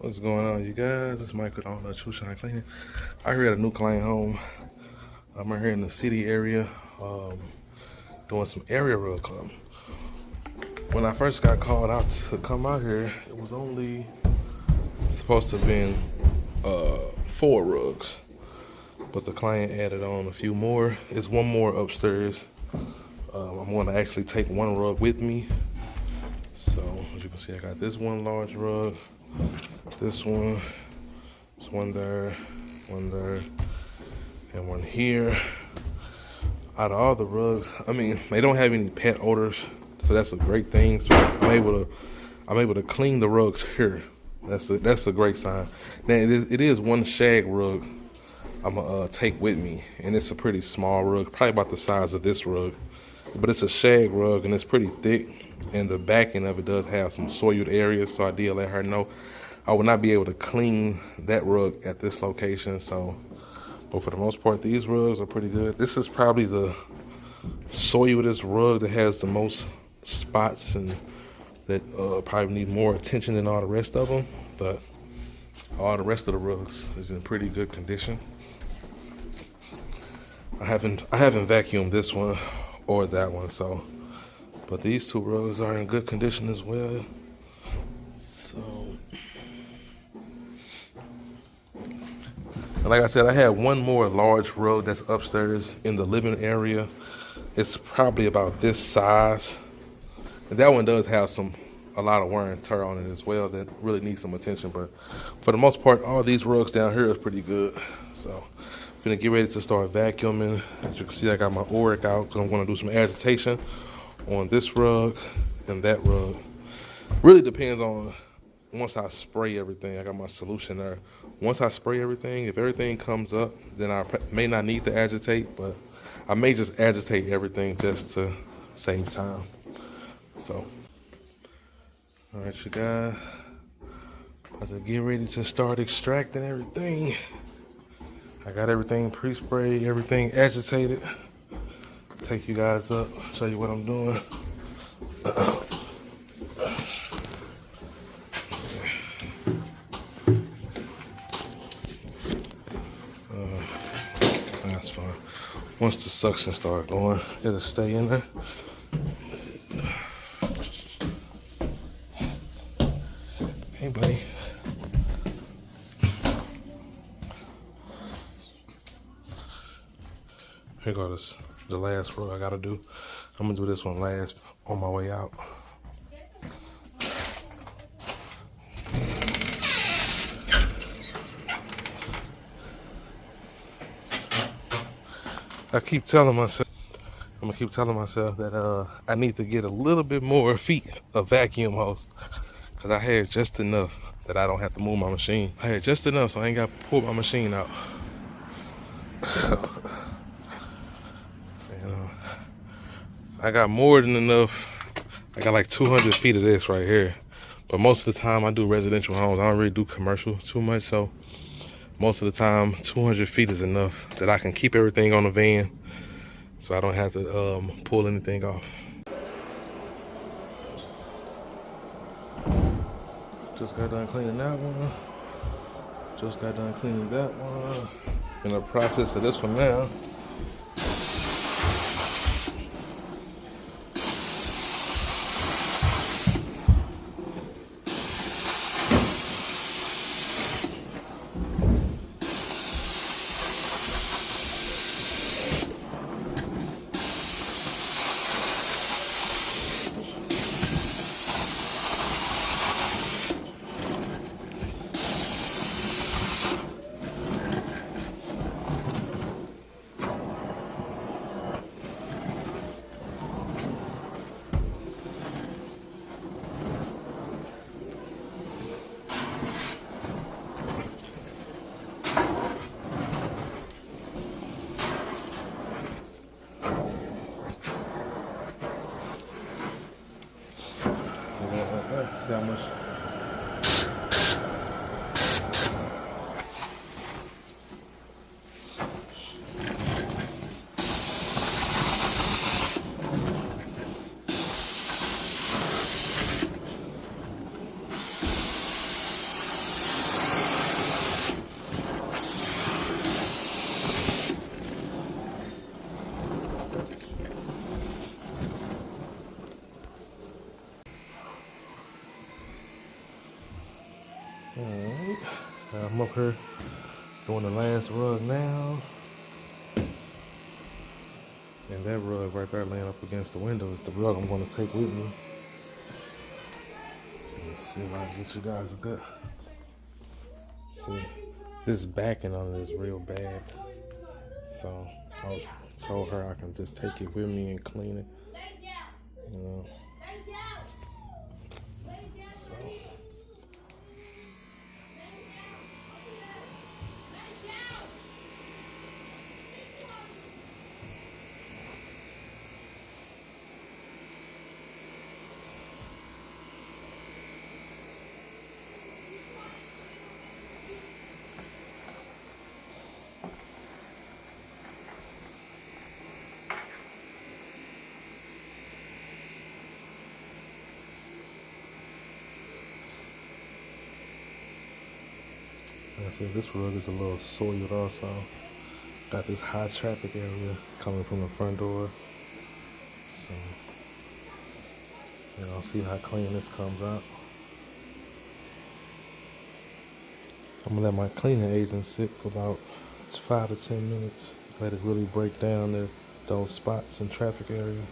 What's going on, you guys? It's Michael on Trushine cleaning. I heard a new client home. I'm right here in the city area, doing some area rug club. When I first got called out to come out here, it was only supposed to have been 4 rugs, but the client added on a few more. It's one more upstairs. I'm going to actually take one rug with me. So as you can see, I got this one large rug, this one, there's one there, and one here. Out of all the rugs, I mean, they don't have any pet odors, so that's a great thing. So I'm able to clean the rugs here. That's a great sign. Now it is one shag rug I'm gonna take with me, and it's a pretty small rug, probably about the size of this rug, but it's a shag rug and it's pretty thick, and the backing of it does have some soiled areas. So I did let her know I will not be able to clean that rug at this location. So, but for the most part, these rugs are pretty good. This is probably the soiledest rug that has the most spots and that probably need more attention than all the rest of them. But all the rest of the rugs is in pretty good condition. I haven't vacuumed this one or that one, so, but these 2 rugs are in good condition as well. So, and like I said, I had one more large rug that's upstairs in the living area. It's probably about this size, and that one does have a lot of wear and tear on it as well that really needs some attention. But for the most part, all these rugs down here is pretty good. So I'm gonna get ready to start vacuuming. As you can see, I got my Oric out because I'm gonna do some agitation on this rug and that rug. Really depends on once I spray everything. I got my solution there. Once I spray everything, if everything comes up, then I may not need to agitate, but I may just agitate everything just to save time. So, all right, you guys, about to get ready to start extracting everything. I got everything pre-sprayed, everything agitated. Take you guys up, show you what I'm doing. That's fine. Once the suction starts going, it'll stay in there. Hey, buddy. Here goes the last row I gotta do. I'm gonna do this one last on my way out. I'm gonna keep telling myself that I need to get a little bit more feet of vacuum hose, because I had just enough that I don't have to move my machine. I had just enough so I ain't got to pull my machine out. So, you know, I got more than enough. I got like 200 feet of this right here. But most of the time I do residential homes. I don't really do commercial too much. So most of the time 200 feet is enough that I can keep everything on the van, so I don't have to pull anything off. Just got done cleaning that one. Just got done cleaning that one. In the process of this one now. See how much. Alright, so I'm up here doing the last rug now. And that rug right there laying up against the window is the rug I'm going to take with me. Let's see if I can get you guys a good. See, this backing on it is real bad. So told her I can just take it with me and clean it. You know. So. Like I said, this rug is a little soiled also. Got this high traffic area coming from the front door. So, I'll see how clean this comes out. I'm gonna let my cleaning agent sit for about 5 to 10 minutes. Let it really break down those spots in traffic area.